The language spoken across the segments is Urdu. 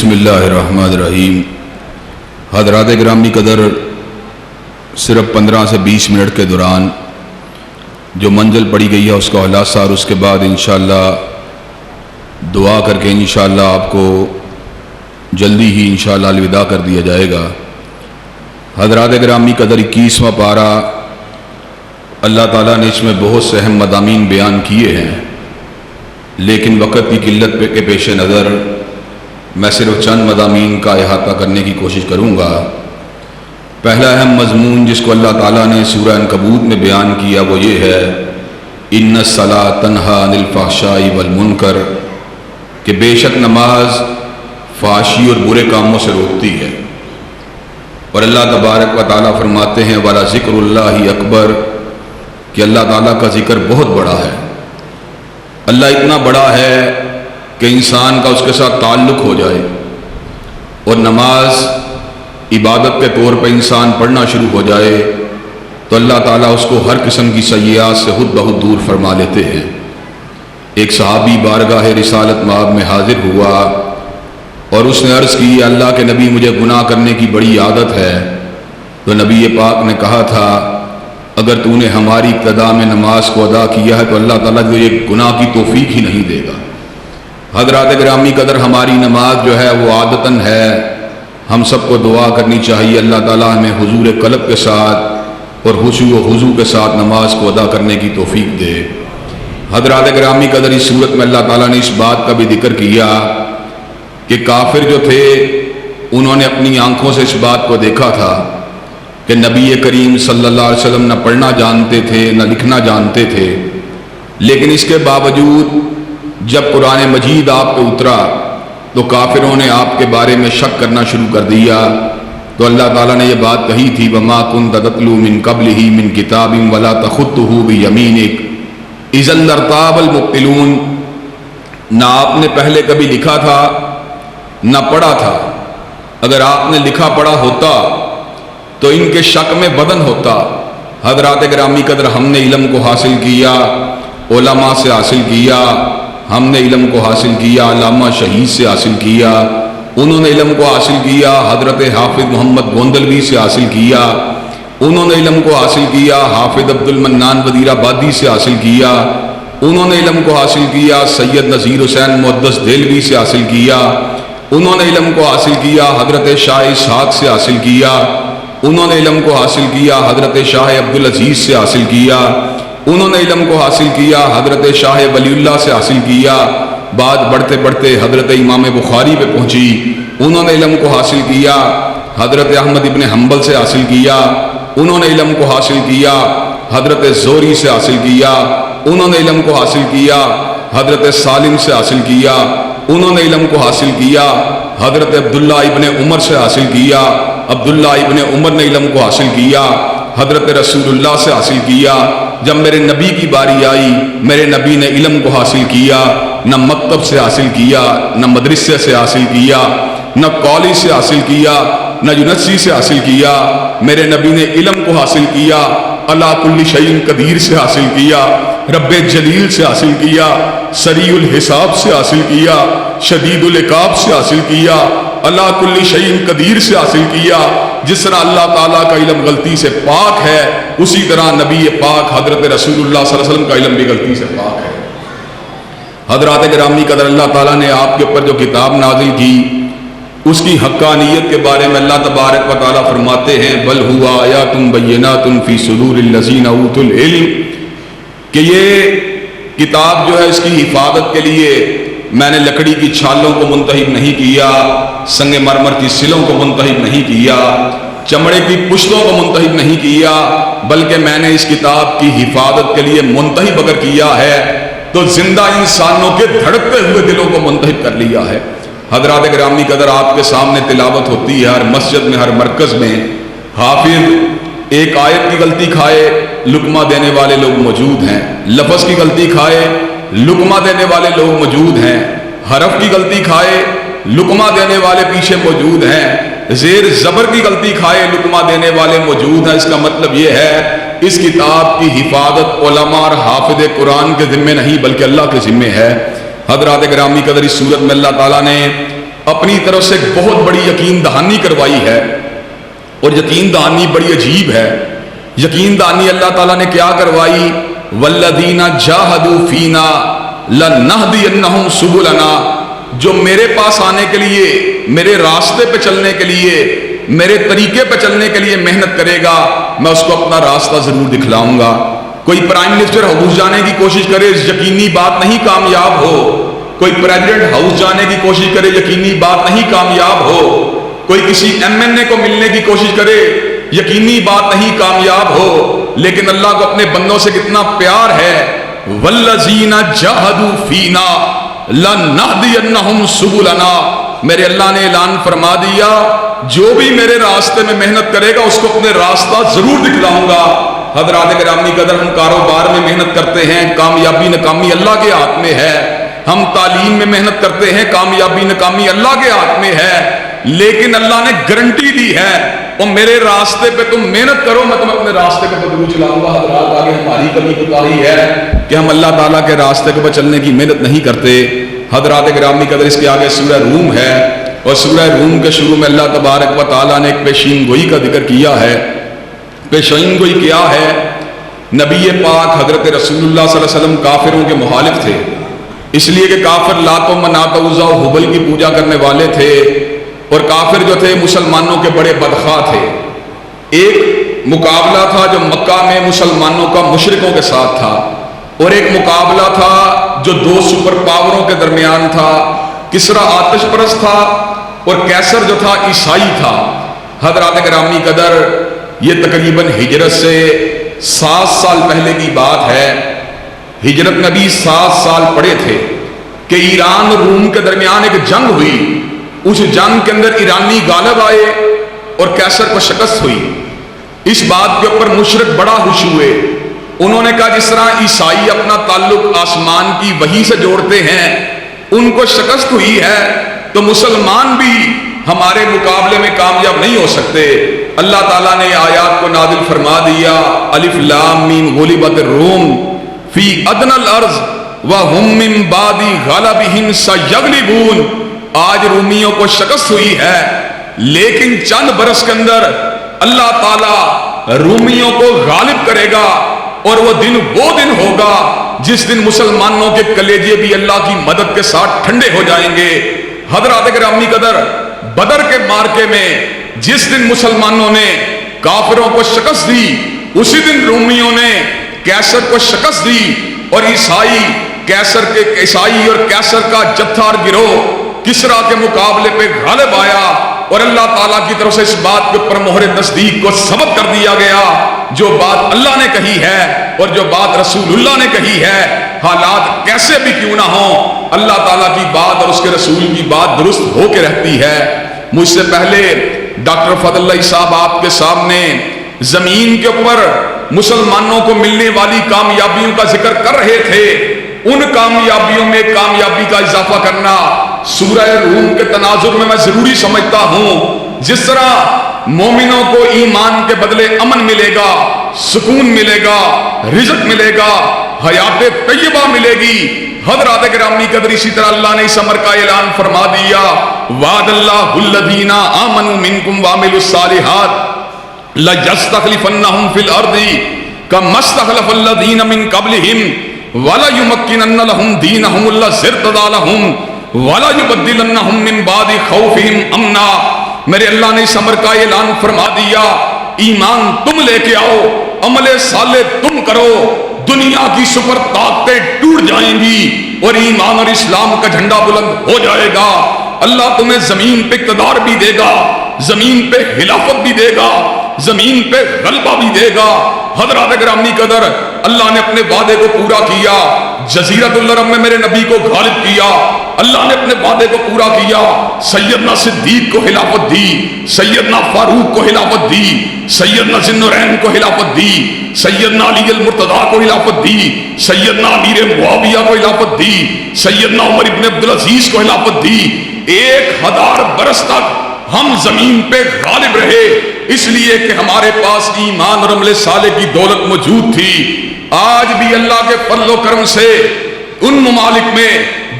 بسم اللہ الرحمن الرحیم۔ حضرات گرامی قدر، صرف 15 سے 20 منٹ کے دوران جو منزل پڑی گئی ہے اس کا خلاصہ، اور اس کے بعد انشاءاللہ دعا کر کے انشاءاللہ آپ کو جلدی ہی انشاءاللہ الوداع کر دیا جائے گا۔ حضرات گرامی قدر، 21واں پارہ اللہ تعالیٰ نے اس میں بہت سے اہم مضامین بیان کیے ہیں، لیکن وقت کی قلت کے پیش نظر میں صرف چند مضامین کا احاطہ کرنے کی کوشش کروں گا۔ پہلا اہم مضمون جس کو اللہ تعالیٰ نے سورہ عنکبوت میں بیان کیا وہ یہ ہے، ان الصلاۃ تنہیٰ عن الفحشاء والمنکر، کہ بے شک نماز فحاشی اور برے کاموں سے روکتی ہے۔ اور اللہ تبارک و تعالیٰ فرماتے ہیں وَلَذِکْرُ اللّٰہِ اکبر، کہ اللہ تعالیٰ کا ذکر بہت بڑا ہے۔ اللہ اتنا بڑا ہے کہ انسان کا اس کے ساتھ تعلق ہو جائے اور نماز عبادت کے طور پہ انسان پڑھنا شروع ہو جائے تو اللہ تعالیٰ اس کو ہر قسم کی سیئات سے خود بخود دور فرما لیتے ہیں۔ ایک صحابی بارگاہ رسالت مآب میں حاضر ہوا اور اس نے عرض کی، اللہ کے نبی مجھے گناہ کرنے کی بڑی عادت ہے۔ تو نبی پاک نے کہا تھا، اگر تو نے ہماری ابتدا میں نماز کو ادا کیا ہے تو اللہ تعالیٰ کو یہ گناہ کی توفیق ہی نہیں دے گا۔ حضرات گرامی قدر، ہماری نماز جو ہے وہ عادتاً ہے، ہم سب کو دعا کرنی چاہیے اللہ تعالیٰ ہمیں حضور قلب کے ساتھ اور خشوع و خضوع کے ساتھ نماز کو ادا کرنے کی توفیق دے۔ حضرات گرامی قدر، اس صورت میں اللہ تعالیٰ نے اس بات کا بھی ذکر کیا کہ کافر جو تھے انہوں نے اپنی آنکھوں سے اس بات کو دیکھا تھا کہ نبی کریم صلی اللہ علیہ وسلم نہ پڑھنا جانتے تھے نہ لکھنا جانتے تھے، لیکن اس کے باوجود جب قرآن مجید آپ پہ اترا تو کافروں نے آپ کے بارے میں شک کرنا شروع کر دیا۔ تو اللہ تعالیٰ نے یہ بات کہی تھی وَمَا كُنْتَ تَتْلُو مِنْ قَبْلِهِ مِنْ كِتَابٍ وَلَا تَخُطُّهُ بِيَمِينِكَ إِذًا لَارْتَابَ الْمُبْطِلُونَ، نہ آپ نے پہلے کبھی لکھا تھا نہ پڑھا تھا۔ اگر آپ نے لکھا پڑھا ہوتا تو ان کے شک میں بدن ہوتا۔ حضرات گرامی قدر، ہم نے علم کو حاصل کیا، علماء سے حاصل کیا، ہم نے علم کو حاصل کیا علامہ شہید سے حاصل کیا، انہوں نے علم کو حاصل کیا حضرت حافظ محمد گوندلوی سے حاصل کیا، انہوں نے علم کو حاصل کیا حافظ عبد المنان وزیر آبادی سے حاصل کیا، انہوں نے علم کو حاصل کیا سید نذیر حسین محدث دہلوی سے حاصل کیا، انہوں نے علم کو حاصل کیا حضرت شاہ اسحاق سے حاصل کیا، انہوں نے علم کو حاصل کیا حضرت شاہ عبدالعزیز سے حاصل کیا، انہوں نے علم کو حاصل کیا حضرت شاہ ولی اللہ سے حاصل کیا۔ بات بڑھتے بڑھتے حضرت امام بخاری پہ پہنچی، انہوں نے علم کو حاصل کیا حضرت احمد ابن حنبل سے حاصل کیا، انہوں نے علم کو حاصل کیا حضرت زہری سے حاصل کیا، انہوں نے علم کو حاصل کیا حضرت سالم سے حاصل کیا، انہوں نے علم کو حاصل کیا حضرت عبداللہ ابن عمر سے حاصل کیا، عبداللہ ابن عمر نے علم کو حاصل کیا حضرت رسول اللہ سے حاصل کیا۔ جب میرے نبی کی باری آئی، میرے نبی نے علم کو حاصل کیا، نہ مکتب سے حاصل کیا، نہ مدرسے سے حاصل کیا، نہ کالج سے حاصل کیا، نہ یونیورسٹی سے حاصل کیا، میرے نبی نے علم کو حاصل کیا علی کل شیء قدیر سے حاصل کیا، رب جلیل سے حاصل کیا، سریع الحساب سے حاصل کیا، شدید العقاب سے حاصل کیا، علی کل شیء قدیر سے حاصل کیا۔ جس طرح اللہ تعالیٰ کا علم غلطی سے پاک ہے، اسی طرح نبی پاک حضرت رسول اللہ صلی اللہ علیہ وسلم کا علم بھی غلطی سے پاک ہے۔ حضرات گرامی قدر، اللہ تعالیٰ نے آپ کے اوپر جو کتاب نازل کی اس کی حقانیت کے بارے میں اللہ تبارک و تعالیٰ فرماتے ہیں بل ہوا آیات بینات فی صدور الذین اوتوا العلم، کہ یہ کتاب جو ہے اس کی حفاظت کے لیے میں نے لکڑی کی چھالوں کو منتخب نہیں کیا، سنگ مرمر کی سلوں کو منتخب نہیں کیا، چمڑے کی پشتوں کو منتخب نہیں کیا، بلکہ میں نے اس کتاب کی حفاظت کے لیے منتخب اگر کیا ہے تو زندہ انسانوں کے دھڑکتے ہوئے دلوں کو منتخب کر لیا ہے۔ حضرات گرامی قدر، آپ کے سامنے تلاوت ہوتی ہے ہر مسجد میں، ہر مرکز میں، حافظ ایک آیت کی غلطی کھائے لقمہ دینے والے لوگ موجود ہیں، لفظ کی غلطی کھائے لقمہ دینے والے لوگ موجود ہیں، حرف کی غلطی کھائے لقمہ دینے والے پیچھے موجود ہیں، زیر زبر کی غلطی کھائے لقمہ دینے والے موجود ہیں۔ اس کا مطلب یہ ہے اس کتاب کی حفاظت علماء اور حافظ قرآن کے ذمے نہیں بلکہ اللہ کے ذمے ہے۔ حضرات گرامی قدر، اس صورت میں اللہ تعالیٰ نے اپنی طرف سے بہت بڑی یقین دہانی کروائی ہے، اور یقین دہانی بڑی عجیب ہے۔ یقین دہانی اللہ تعالیٰ نے کیا کروائی؟ والذین جاہدوا فینا لنہدینہم سبلنا، جو میرے پاس آنے کے لیے، میرے راستے پہ چلنے کے لیے، میرے طریقے پہ چلنے کے لیے محنت کرے گا، میں اس کو اپنا راستہ ضرور دکھلاؤں گا۔ کوئی پرائم منسٹر ہاؤس جانے کی کوشش کرے، یقینی بات نہیں کامیاب ہو۔ کوئی پریزیڈنٹ ہاؤس جانے کی کوشش کرے، یقینی بات نہیں کامیاب ہو۔ کوئی کسی ایم این اے کو ملنے کی کوشش کرے، یقینی بات نہیں کامیاب ہو۔ لیکن اللہ کو اپنے بندوں سے کتنا پیار ہے۔ والذین جاہدوا فینا لنہدینہم سبلنا، میرے اللہ نے اعلان فرما دیا جو بھی میرے راستے میں محنت کرے گا اس کو اپنے راستہ ضرور دکھلاؤں گا۔ حضرات گرامی قدر، ہم کاروبار میں محنت کرتے ہیں، کامیابی ناکامی اللہ کے ہاتھ میں ہے۔ ہم تعلیم میں محنت کرتے ہیں، کامیابی ناکامی اللہ کے ہاتھ میں ہے۔ لیکن اللہ نے گارنٹی دی ہے، اور میرے راستے پہ تم محنت کرو، میں تمہیں اپنے راستے پہ ضرور چلاؤں گا۔ حضرات آگے ہماری کمی کوتاہی ہے کہ ہم اللہ تعالیٰ کے راستے پہ چلنے کی محنت نہیں کرتے۔ حضرات گرامی قدر، اس کے آگے سورہ روم ہے، اور سورہ روم کے شروع میں اللہ تبارک و تعالیٰ نے ایک پیشین گوئی کا ذکر کیا ہے۔ پیشین گوئی کیا ہے؟ نبی پاک حضرت رسول اللہ صلی اللہ علیہ وسلم کافروں کے مخالف تھے، اس لیے کہ کافر لات و منات و عزا و ہبل کی پوجا کرنے والے تھے، اور کافر جو تھے مسلمانوں کے بڑے بدخواہ تھے۔ ایک مقابلہ تھا جو مکہ میں مسلمانوں کا مشرکوں کے ساتھ تھا، اور ایک مقابلہ تھا جو دو سپر پاوروں کے درمیان تھا۔ کسرا آتش پرست تھا اور کیسر جو تھا عیسائی تھا۔ حضرات گرامی قدر، یہ تقریباً ہجرت سے 7 سال پہلے کی بات ہے۔ ہجرت نبی 7 سال پڑے تھے کہ ایران اور روم کے درمیان ایک جنگ ہوئی۔ اس جنگ کے اندر ایرانی غالب آئے اور کیسر کو شکست ہوئی۔ اس بات کے اوپر مشرک بڑا خوش ہوئے۔ انہوں نے کہا جس طرح عیسائی اپنا تعلق آسمان کی وحی سے جوڑتے ہیں، ان کو شکست ہوئی ہے، تو مسلمان بھی ہمارے مقابلے میں کامیاب نہیں ہو سکتے۔ اللہ تعالیٰ نے آیات کو نازل فرما دیا، الف لام میم غلبت الروم فی ادنی الارض وہم من بعد غلبہم سیغلبون۔ آج رومیوں کو شکست ہوئی ہے، لیکن چند برس کے اندر اللہ تعالیٰ رومیوں کو غالب کرے گا، اور وہ دن ہوگا جس دن مسلمانوں کے کلیجے بھی اللہ کی مدد کے ساتھ ٹھنڈے ہو جائیں گے۔ حضرات گرامی قدر، بدر کے مارکے میں جس دن مسلمانوں نے کافروں کو شکست دی، اسی دن رومیوں نے کیسر کو شکست دی، اور عیسائی اور کیسر کا جتھا اور گروہ کسرا کے مقابلے پہ غالب آیا، اور اللہ تعالیٰ کی طرف سے اس بات کے اوپر مہر تصدیق کو ثبت کر دیا گیا، جو بات اللہ نے کہی ہے اور جو بات رسول اللہ نے کہی ہے، حالات کیسے بھی کیوں نہ ہوں، اللہ تعالیٰ کی بات اور اس کے رسول کی بات درست ہو کے رہتی ہے۔ مجھ سے پہلے ڈاکٹر فضل اللہ صاحب آپ کے سامنے زمین کے اوپر مسلمانوں کو ملنے والی کامیابیوں کا ذکر کر رہے تھے۔ ان کامیابیوں میں کامیابی کا اضافہ کرنا سورہ روم کے تناظر میں میں ضروری سمجھتا ہوں۔ جس طرح مومنوں کو ایمان کے بدلے امن ملے گا، سکون ملے گا، رزق ملے گا، حیات طیبہ ملے گی، حضرات گرامی قدر اسی طرح اللہ نے اس امر کا اعلان فرما دیا، وعد اللہ الذین آمنوا منکم وعملوا الصالحات لَيَسْتَخْلِفَنَّهُمْ فِي الْأَرْضِ كَمَا اسْتَخْلَفَ الَّذِينَ مِنْ قَبْلِهِمْ وَلَيُمَكِّنَنَّ لَهُمْ دِينَهُمُ الَّذِي ارْتَضَىٰ لَهُمْ وَلَيُبَدِّلَنَّهُمْ مِنْ بَعْدِ خَوْفِهِمْ أَمْنًا۔ میرے اللہ نے اس امر کا اعلان فرما دیا، ایمان تم لے کے آؤ، عمل صالح تم کرو، دنیا کی سپر طاقتیں ٹوٹ جائیں گی اور ایمان اور اسلام کا جھنڈا بلند ہو جائے گا۔ اللہ تمہیں زمین پہ اقتدار بھی دے گا، زمین پہ خلافت بھی دے گا، زمین پہ غلبہ بھی دے گا۔ حضرات گرامی قدر، اللہ نے اپنے وعدے کو پورا کیا، جزیرۃ العرب میں میرے نبی کو غالب کیا، اللہ نے اپنے وعدے کو پورا کیا، سیدنا صدیق کو خلافت دی، سیدنا فاروق کو خلافت دی، سیدنا ذی النورین کو خلافت دی، سیدنا علی المرتضیٰ کو خلافت دی، سیدنا امیر معاویہ کو خلافت دی، سیدنا عمر ابن عبدالعزیز کو خلافت دی۔ 1000 برس تک ہم زمین پہ غالب رہے، اس لیے کہ ہمارے پاس ایمان اور عمل صالح کی دولت موجود تھی۔ آج بھی اللہ کے فضل و کرم سے ان ممالک میں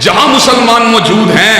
جہاں مسلمان موجود ہیں،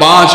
5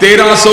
1300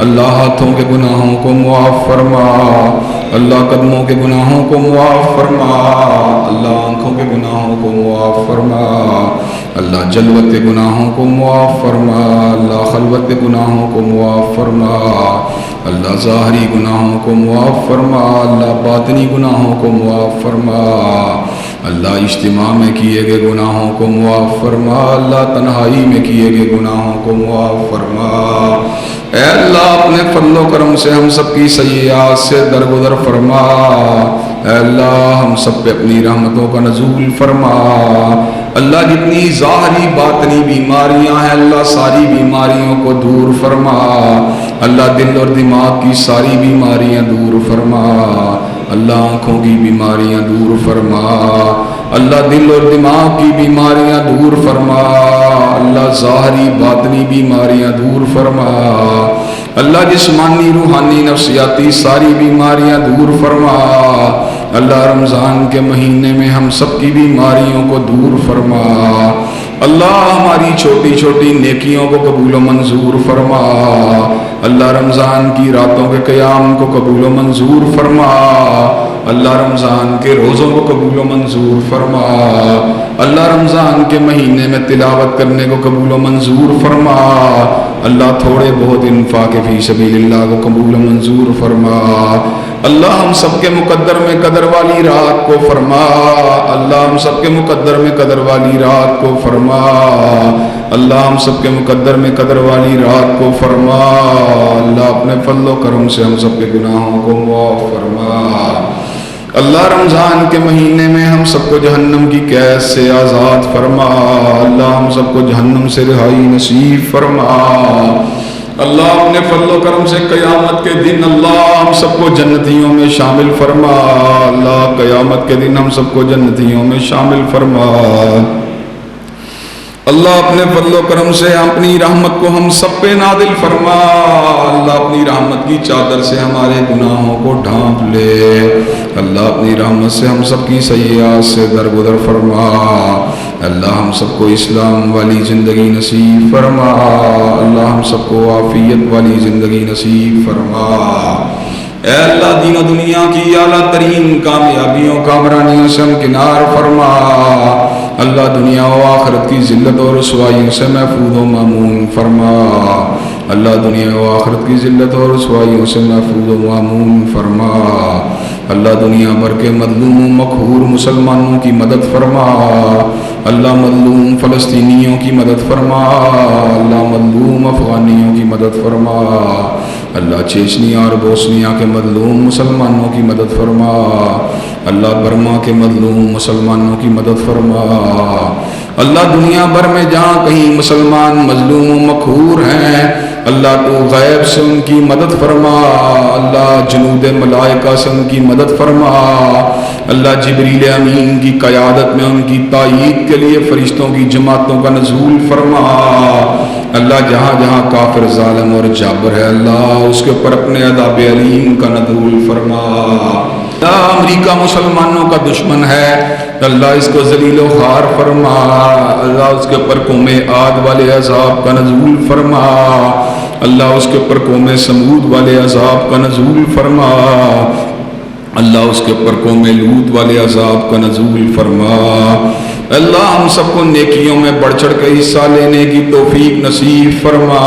اللہ ہاتھوں کے گناہوں کو معاف فرما، اللہ قدموں کے گناہوں کو معاف فرما، اللہ آنکھوں کے گناہوں کو معاف فرما، اللہ جلوت کے گناہوں کو معاف فرما، اللہ خلوت کے گناہوں کو معاف فرما، اللہ ظاہری گناہوں کو معاف فرما، اللہ باطنی گناہوں کو معاف فرما، اللہ اجتماع میں کیے گئے گناہوں کو معاف فرما، اللہ تنہائی میں کیے گئے گناہوں کو معاف فرما۔ اے اللہ اپنے فضل و کرم سے ہم سب کی سیئات سے درگزر فرما، اے اللہ ہم سب پہ اپنی رحمتوں کا نزول فرما، اللہ جتنی ظاہری باطنی بیماریاں ہیں اللہ ساری بیماریوں کو دور فرما، اللہ دل اور دماغ کی ساری بیماریاں دور فرما، اللہ آنکھوں کی بیماریاں دور فرما، اللہ دل اور دماغ کی بیماریاں دور فرما، اللہ ظاہری باطنی بیماریاں دور فرما، اللہ جسمانی روحانی نفسیاتی ساری بیماریاں دور فرما، اللہ رمضان کے مہینے میں ہم سب کی بیماریوں کو دور فرما، اللہ ہماری چھوٹی چھوٹی نیکیوں کو قبول و منظور فرما، اللہ رمضان کی راتوں کے قیام کو قبول و منظور فرما، اللہ رمضان کے روزوں کو قبول و منظور فرما، اللہ رمضان کے مہینے میں تلاوت کرنے کو قبول و منظور فرما، اللہ تھوڑے بہت انفاق فی سبیل اللہ کو قبول و منظور فرما، اللہ ہم سب کے مقدر میں قدر والی رات کو فرما، اللہ ہم سب کے مقدر میں قدر والی رات کو فرما، اللہ ہم سب کے مقدر میں قدر والی رات کو فرما، اللہ اپنے فضل و کرم سے ہم سب کے گناہوں کو معاف فرما، اللہ رمضان کے مہینے میں ہم سب کو جہنم کی قید سے آزاد فرما، اللہ ہم سب کو جہنم سے رہائی نصیب فرما، اللہ اپنے فضل و کرم سے قیامت کے دن اللہ ہم سب کو جنتیوں میں شامل فرما، اللہ قیامت کے دن ہم سب کو جنتیوں میں شامل فرما، اللہ اپنے فضل و کرم سے اپنی رحمت کو ہم سب پہ نازل فرما، اللہ اپنی رحمت کی چادر سے ہمارے گناہوں کو ڈھانپ لے، اللہ اپنی رحمت سے ہم سب کی سیئات سے درگزر فرما، اللہ ہم سب کو اسلام والی زندگی نصیب فرما، اللہ ہم سب کو عافیت والی زندگی نصیب فرما، اے اللہ دین و دنیا کی اعلیٰ ترین کامیابیوں کامرانیوں سے ہمکنار فرما، اللہ دنیا و آخرت کی ذلت اور رسوائیوں سے محفوظ و مامون فرما، اللہ دنیا و آخرت کی ذلت اور رسوائیوں سے محفوظ و مامون فرما، اللہ دنیا بھر کے مظلوم و مقہور مسلمانوں کی مدد فرما، اللہ مظلوم فلسطینیوں کی مدد فرما، اللہ مظلوم افغانیوں کی مدد فرما، اللہ چیچنیا اور بوسنیا کے مظلوم مسلمانوں کی مدد فرما، اللہ برما کے مظلوم مسلمانوں کی مدد فرما، اللہ دنیا بھر میں جہاں کہیں مسلمان مظلوم و مقہور ہیں اللہ تو غیب سے ان کی مدد فرما، اللہ جنود ملائکہ سے ان کی مدد فرما، اللہ جبریل امین کی قیادت میں ان کی تائید کے لیے فرشتوں کی جماعتوں کا نزول فرما، اللہ جہاں جہاں کافر ظالم اور جابر ہے اللہ اس کے اوپر اپنے عذاب علیم کا نزول فرما، اللہ امریکہ مسلمانوں کا دشمن ہے اللہ اس کو ذلیل و خوار فرما، اللہ اس کے اوپر قوم عاد والے عذاب کا نزول فرما، اللہ اس کے اوپر قوم سمود والے عذاب کا نزول فرما، اللہ اس کے اوپر قوم لوط والے عذاب کا نزول فرما، اللہ ہم سب کو نیکیوں میں بڑھ چڑھ کے حصہ لینے کی توفیق نصیب فرما،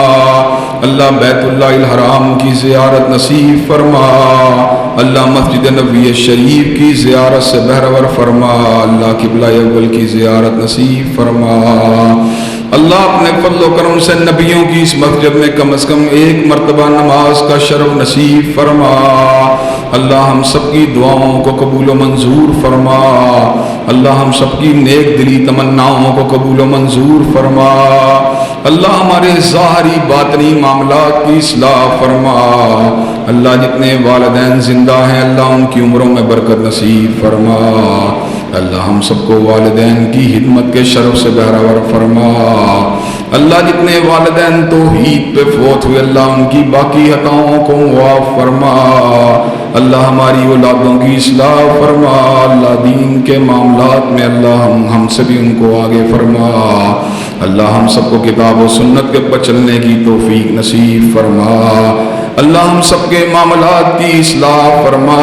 اللہ بیت اللہ الحرام کی زیارت نصیب فرما، اللہ مسجد نبوی شریف کی زیارت سے بہرور فرما، اللہ قبلہ اول کی زیارت نصیب فرما، اللہ اپنے فضل و کرم سے نبیوں کی اس مسجد میں کم از کم ایک مرتبہ نماز کا شرف نصیب فرما، اللہ ہم سب کی دعاؤں کو قبول و منظور فرما، اللہ ہم سب کی نیک دلی تمناؤں کو قبول و منظور فرما، اللہ ہمارے ظاہری باطنی معاملات کی اصلاح فرما، اللہ جتنے والدین زندہ ہیں اللہ ان کی عمروں میں برکت نصیب فرما، اللہ ہم سب کو والدین کی خدمت کے شرف سے بہرور فرما، اللہ جتنے والدین توحید پہ فوت ہوئے اللہ ان کی باقی خطاؤں کو معاف فرما، اللہ ہماری اولادوں کی اصلاح فرما، اللہ دین کے معاملات میں اللہ ہم سے بھی ان کو آگے فرما، اللہ ہم سب کو کتاب و سنت کے پر چلنے کی توفیق نصیب فرما، اللہ ہم سب کے معاملات کی اصلاح فرما،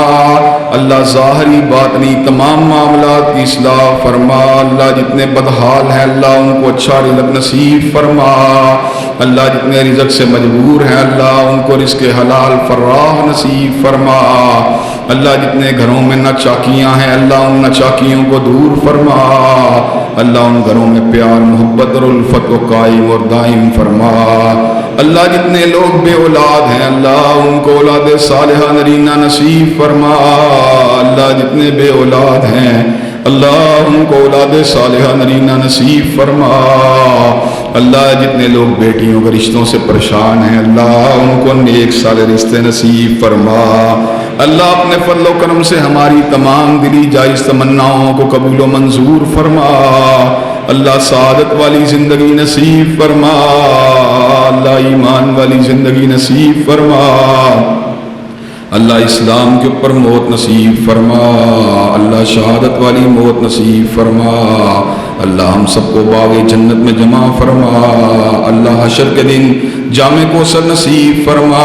اللہ ظاہری باطنی تمام معاملات کی اصلاح فرما، اللہ جتنے بدحال ہیں اللہ ان کو اچھا رزق نصیب فرما، اللہ جتنے رزق سے مجبور ہیں اللہ ان کو رزق حلال فراہ نصیب فرما، اللہ جتنے گھروں میں ناچاکیاں ہیں اللہ ان ناچاکیوں کو دور فرما، اللہ ان گھروں میں پیار محبت اور الفت کو قائم اور دائم فرما، اللہ جتنے لوگ بے اولاد ہیں اللہ ان کو اولاد صالحہ نرینہ نصیب فرما، اللہ جتنے بے اولاد ہیں اللہ ان کو اولاد صالحہ نرینہ نصیب فرما، اللہ جتنے لوگ بیٹیوں کے رشتوں سے پریشان ہیں اللہ ان کو نیک صالح رشتے نصیب فرما، اللہ اپنے فضل و کرم سے ہماری تمام دلی جائز تمناؤں کو قبول و منظور فرما، اللہ سعادت والی زندگی نصیب فرما، اللہ ایمان والی زندگی نصیب فرما، اللہ اسلام کے اوپر موت نصیب فرما، اللہ شہادت والی موت نصیب فرما، اللہ ہم سب کو باغ جنت میں جمع فرما، اللہ حشر کے دن جامع کوثر نصیب فرما،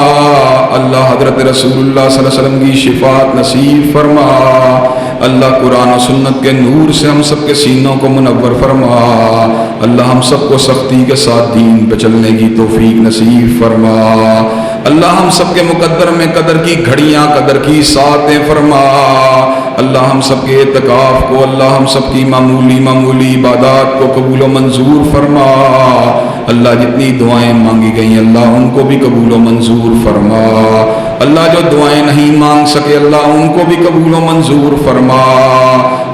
اللہ حضرت رسول اللہ صلی اللہ علیہ وسلم کی شفاعت نصیب فرما، اللہ قرآن و سنت کے نور سے ہم سب کے سینوں کو منور فرما، اللہ ہم سب کو سختی کے ساتھ دین پہ چلنے کی توفیق نصیب فرما، اللہ ہم سب کے مقدر میں قدر کی گھڑیاں قدر کی ساعتیں فرما، اللہ ہم سب کے اعتکاف کو اللہ ہم سب کی معمولی عبادات کو قبول و منظور فرما، اللہ جتنی دعائیں مانگی گئیں اللہ ان کو بھی قبول و منظور فرما، اللہ جو دعائیں نہیں مانگ سکے اللہ ان کو بھی قبول و منظور فرما،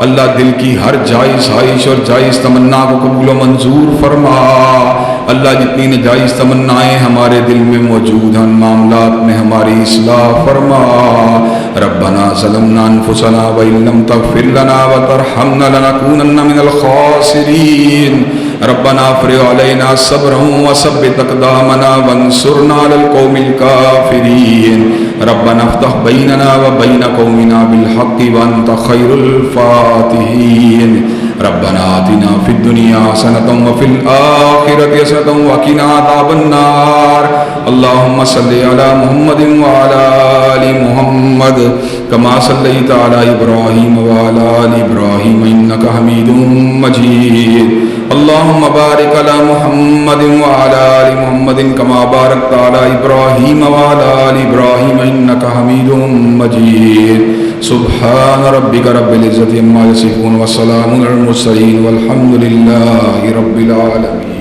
اللہ دل کی ہر جائز خواہش اور جائز تمنا کو قبول و منظور فرما، اللہ جتنی نجائز تمنائیں ہمارے دل میں موجود ہیں معاملات میں ہماری اصلاح فرما، ربنا ظلمنا انفسنا وان لم تغفر لنا وترحمنا لنكونن من الخاسرین، ربنا افرغ علينا صبرا وثبت اقدامنا وانصرنا على القوم الكافرين، ربنا افتح بيننا وبين قومنا بالحق وانت خير الفاتحين، ربنا آتنا في الدنيا حسنة وفي الآخرة حسنة وقنا عذاب النار، اللهم صل على محمد وعلى آل محمد كما صليت على إبراهيم وعلى آل إبراهيم إنك حميد مجيد، اللهم بارك على محمد وعلى آل محمد كما باركت على إبراهيم وعلى آل إبراهيم إنك حميد مجيد، سبحان ربك رب العزة عما يصفون وسلام على المرسلين والحمد لله رب العالمين۔